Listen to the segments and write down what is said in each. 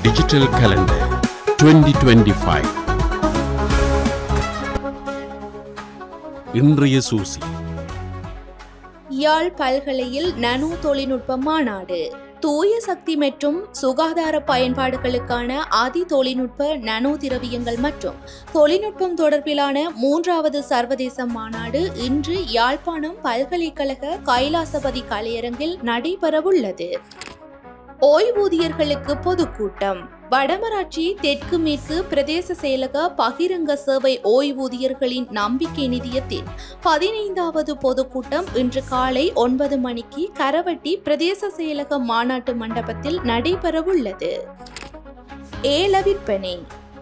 Digital calendar 2025. இன்றைய சூசி. யாழ் பல்கலையில் நானோ தொழில்நுட்ப மாநாடு. தூய சக்தி மற்றும் சுகாதார பயன்பாடுகளுக்கான அதி தொழில்நுட்ப நானோ திரவியங்கள் மற்றும் தொழில்நுட்பம் தொடர்பிலான 3வது சர்வதேச மாநாடு இன்று யாழ்ப்பாணம் பல்கலைக்கழக கைலாசபதி கலையரங்கில் நடைபெறவுள்ளது. ஓய்வூதியர்களுக்கு பொதுக்கூட்டம். வடமராட்சி தெற்கு மேற்கு பிரதேச செயலக பகிரங்க சேவை ஓய்வூதியர்களின் நம்பிக்கை நிதியத்தின் 15வது பொதுக்கூட்டம் இன்று காலை 9 மணிக்கு கரவட்டி பிரதேச செயலக மாநாட்டு மண்டபத்தில் நடைபெறவுள்ளது. ஏல விற்பனை.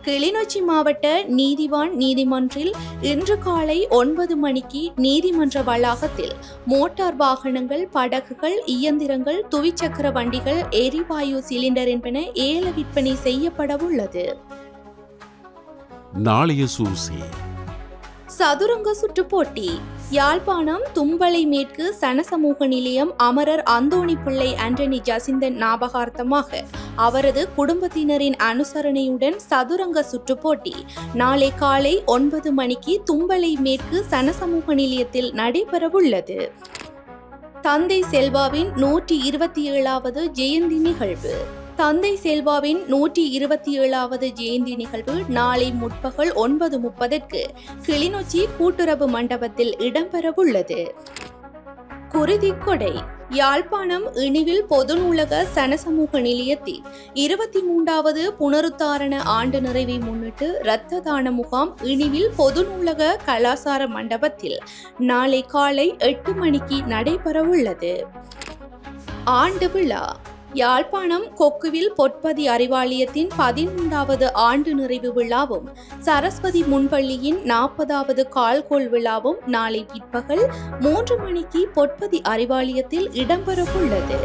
கிளிநொச்சி மாவட்ட நீதிவான் நீதிமன்றில் இன்று காலை 9 மணிக்கு நீதிமன்ற வளாகத்தில் மோட்டார் வாகனங்கள், படகுகள், இயந்திரங்கள், துவிச்சக்கர வண்டிகள், எரிவாயு சிலிண்டர் என்பன ஏல விற்பனை செய்யப்படவுள்ளது. நாளைய சூசி. சதுரங்க சுற்று போட்டி. யாழ்ப்பாணம் தும்பளை மேற்கு சனசமூக நிலையம் அமரர் அந்தோணி பிள்ளை ஆண்டனி ஜசிந்தன் ஞாபகார்த்தமாக அவரது குடும்பத்தினரின் அனுசரணையுடன் சதுரங்க சுற்று போட்டி நாளை காலை 9 மணிக்கு தும்பளை மேற்கு சனசமூக நிலையத்தில் நடைபெறவுள்ளது. தந்தை செல்வாவின் 127வது ஜெயந்தி நிகழ்வு. தந்தை செல்வாவின் 127வது ஜெயந்தி நிகழ்வு நாளை முற்பகல் 9:30 கிளிநொச்சி கூட்டுறவு மண்டபத்தில் இடம்பெறவுள்ளது. குருதி கொடை. யாழ்ப்பாணம் இணிவில் பொது நூலக சனசமூக நிலையத்தில் 23வது புனருத்தாரண ஆண்டு நிறைவை முன்னிட்டு இரத்த தான முகாம் இணிவில் பொது நூலக கலாசார மண்டபத்தில் நாளை காலை 8 மணிக்கு நடைபெறவுள்ளது. ஆண்டு விழா. யாழ்ப்பாணம் கொக்குவில் பொற்பதி அறிவாலயத்தின் 13வது ஆண்டு நிறைவு விழாவும் சரஸ்வதி முன்பள்ளியின் 40வது கால்கோள் விழாவும் நாளை பிற்பகல் 3 மணிக்கு பொற்பதி அறிவாலயத்தில் இடம்பெறவுள்ளது.